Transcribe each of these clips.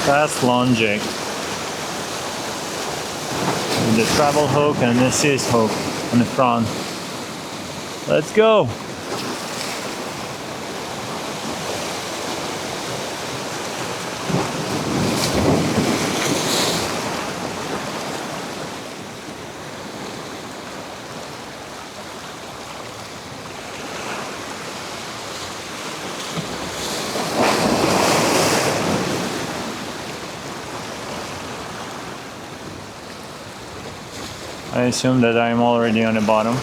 Fast long jig with the travel hook and the assist hook on the front. Let's go. I assume that I'm already on the bottom.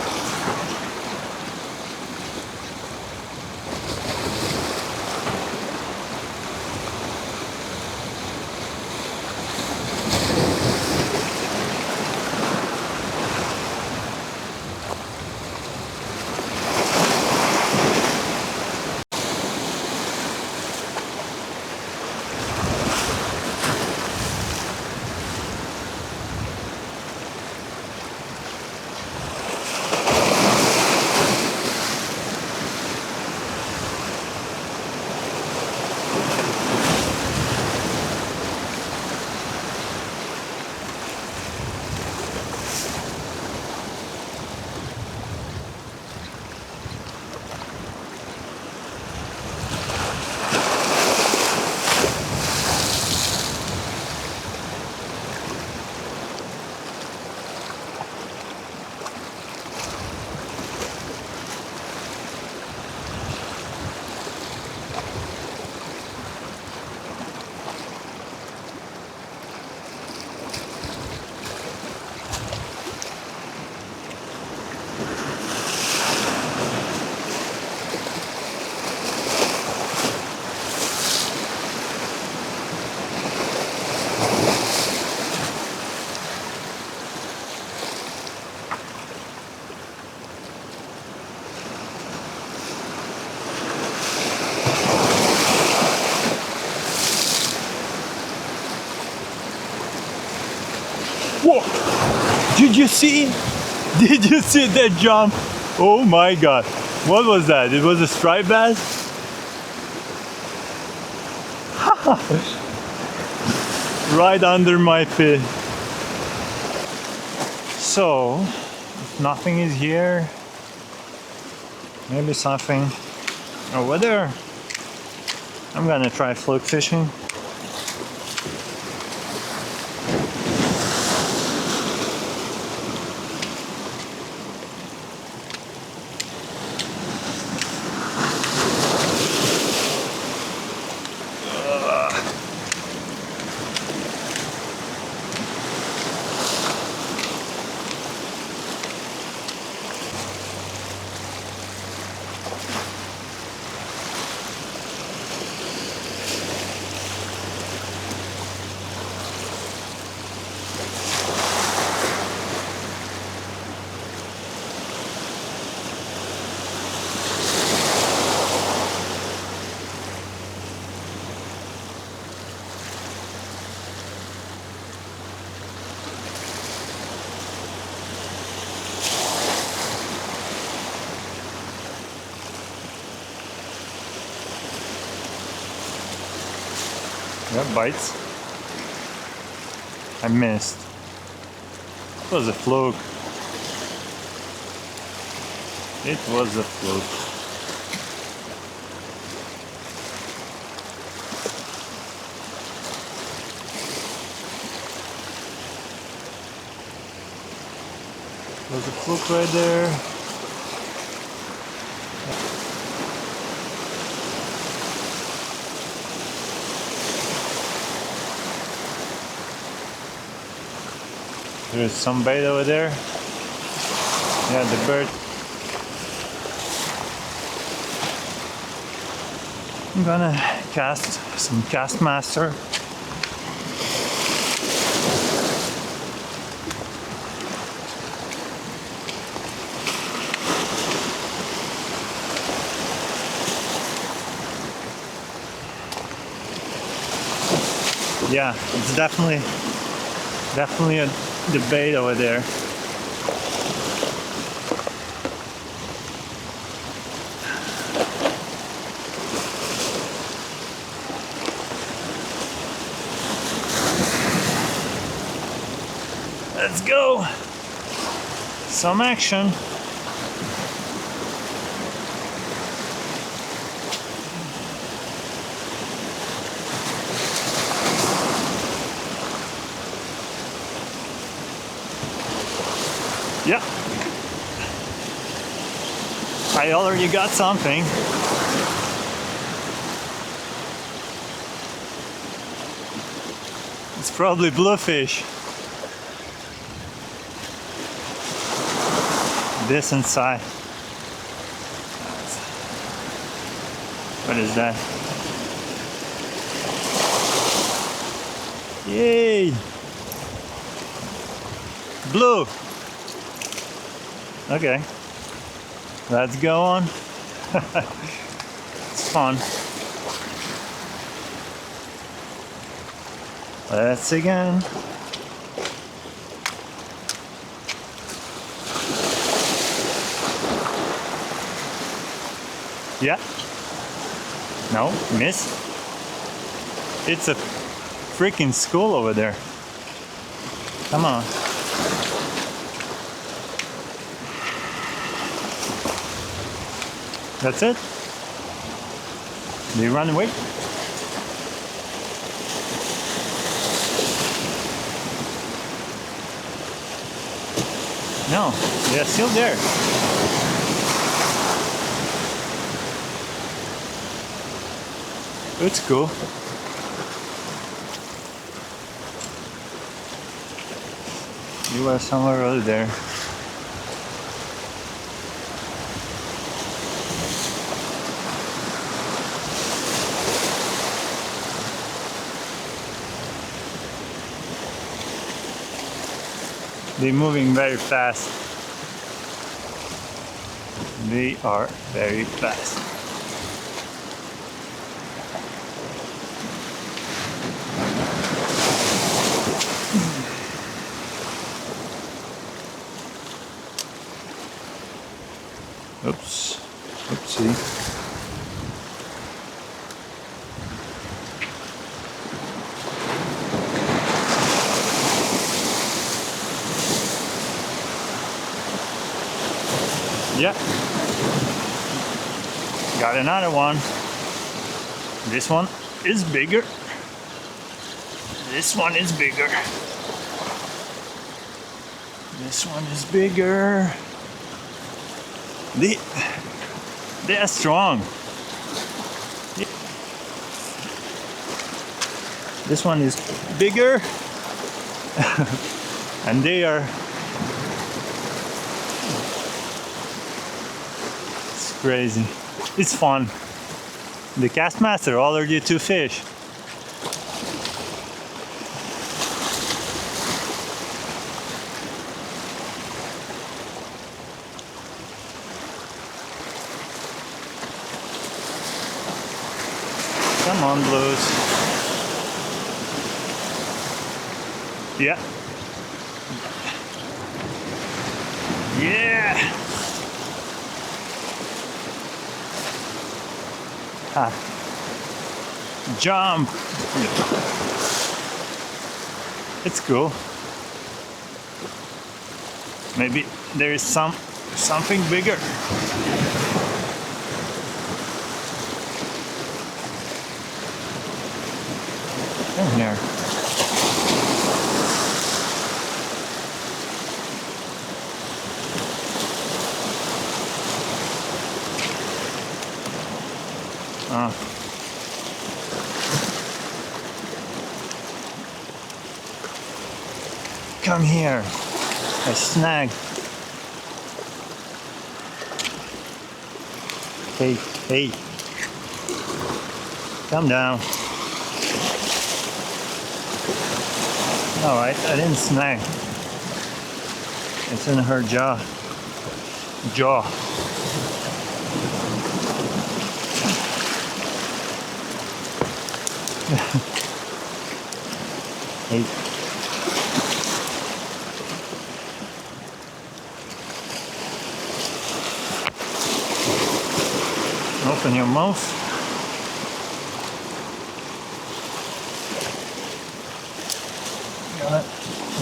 Whoa! Did you see? Did you see that jump? Oh my god! What was that? It was a striped bass? Right under my feet. So, if nothing is here, maybe something over there. I'm gonna try fluke fishing. Yeah, bites. I missed. It was a fluke. It was a fluke. There's a fluke right there. There's some bait over there. Yeah, the bird. I'm gonna cast some Castmaster. Yeah, it's definitely the bait over there. Let's go. Some action. Yeah. I already got something. It's probably bluefish. This inside. What is that? Yay! Blue. Okay. Let's go on. It's fun. Let's again. Yeah. No, miss. It's a freaking school over there. Come on. That's it? Do you run away? No, they're still there. It's cool. You are somewhere over there. They're moving very fast. They are very fast. Oops. Oopsie. Yeah. Got another one. This one is bigger. This one is bigger. This one is bigger. They are strong. This one is bigger. And they are crazy. It's fun. The Castmaster already 2 fish. Come on, blues. Yeah. Yeah. Ah. Jump! It's cool. Maybe there is something bigger. Come here. Come here. I snagged. Hey. Come down. Alright, I didn't snag. It's in her jaw. Hey. Open your mouth. Got it.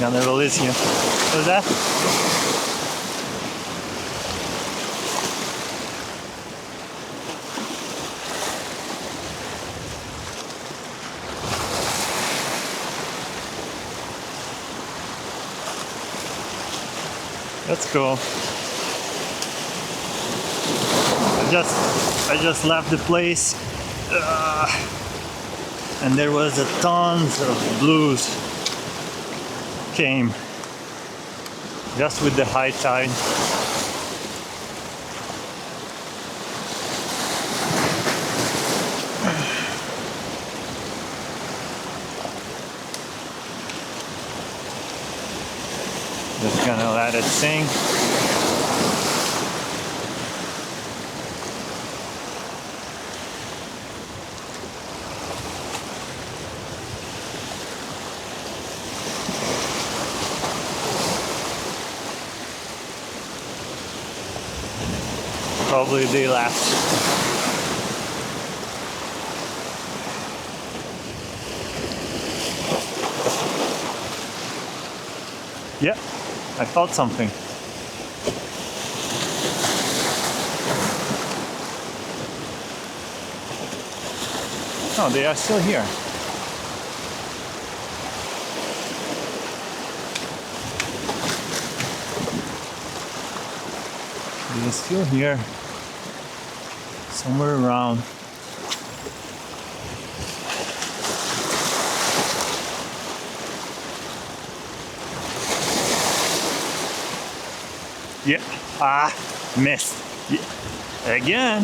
Gonna release you. What's that? That's cool. I just left the place and there was a tons of blues came just with the high tide. Just gonna let it sink. Probably they left. Yeah, I felt something. Oh, they are still here. They are still here. Somewhere around. Yeah, missed. Yeah. Again.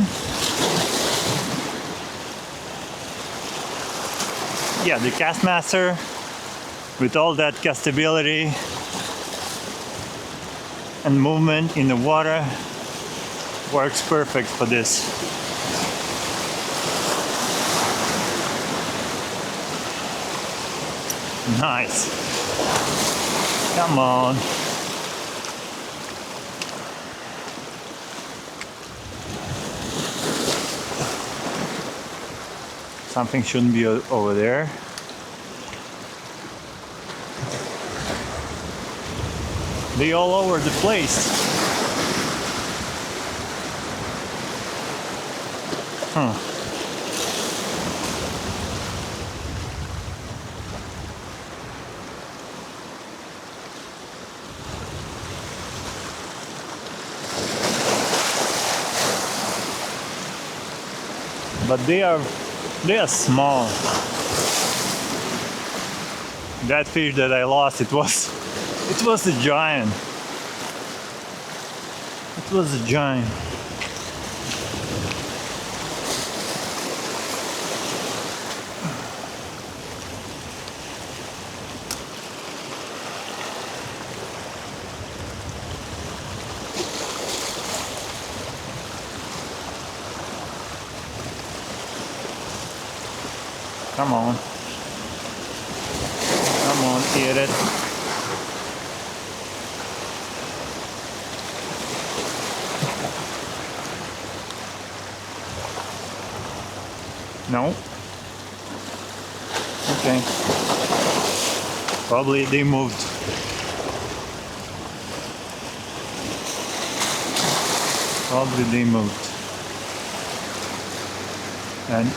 Yeah, the Castmaster with all that castability and movement in the water works perfect for this. Nice. Come on. Something shouldn't be over there. They all over the place. Huh. But they are small. That fish that I lost, it was a giant. It was a giant. Come on. Come on, eat it. No? Okay. Probably they moved. Probably they moved. And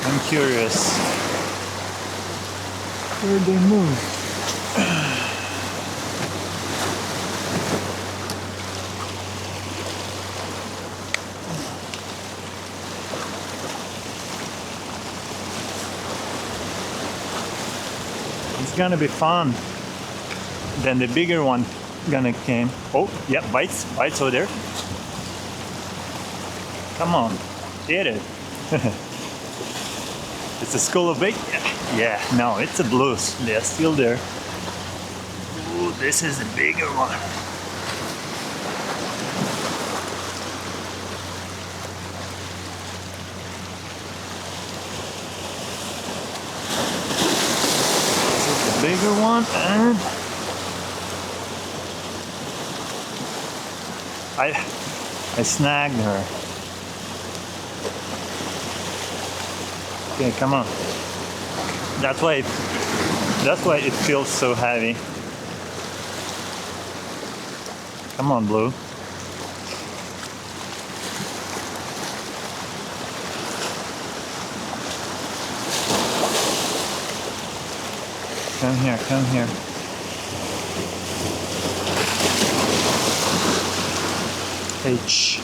I'm curious where they moved. It's gonna be fun. Then the bigger one gonna came. Oh, yeah, bites over there. Come on, eat it. It's a school of bait? Yeah, no, it's a blues. They're still there. Ooh, this is the bigger one. This is the bigger one, and I snagged her. Okay, come on. That's why it feels so heavy. Come on, Blue. Come here, come here. H.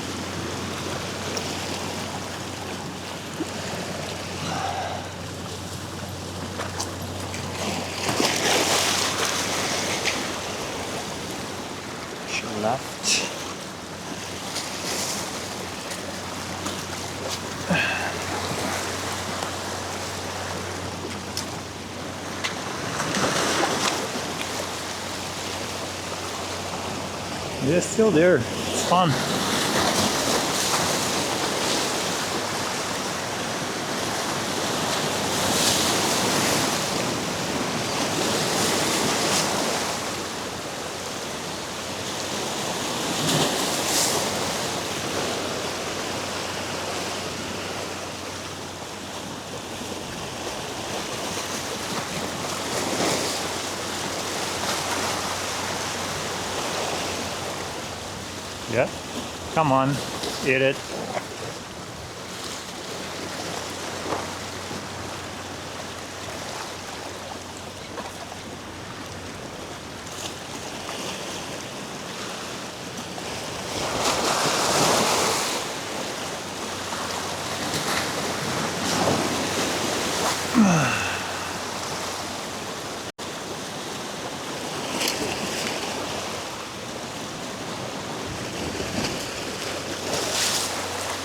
Left. They're still there. It's fun. Yeah, come on, eat it.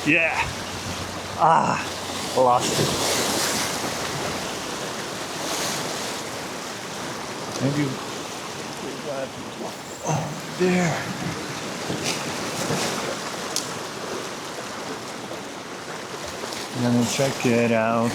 Yeah. Ah, lost it. Maybe put that over there. I'm gonna check it out.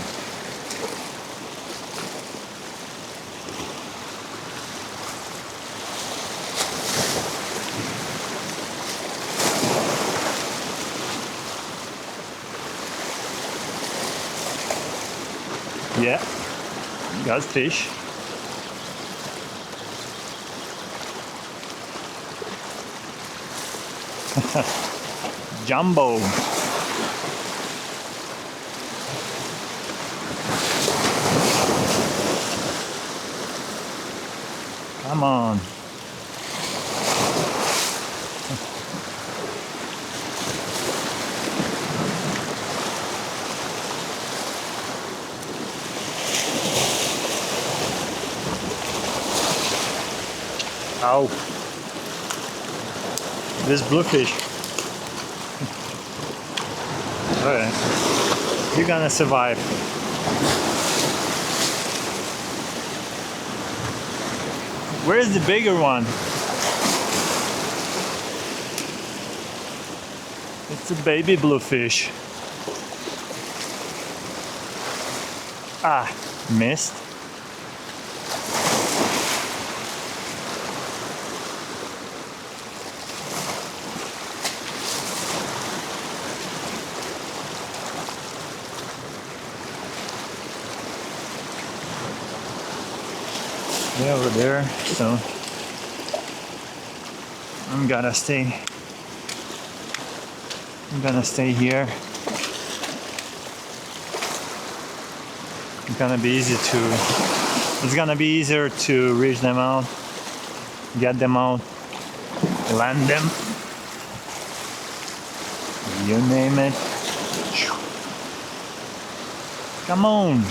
Yeah, got fish. Jumbo. Come on. Ow. This bluefish. Alright. You're gonna survive. Where's the bigger one? It's a baby bluefish. Ah, missed. They're over there, so I'm gonna stay here. It's gonna be easier to reach them out, get them out, land them, you name it. Come on.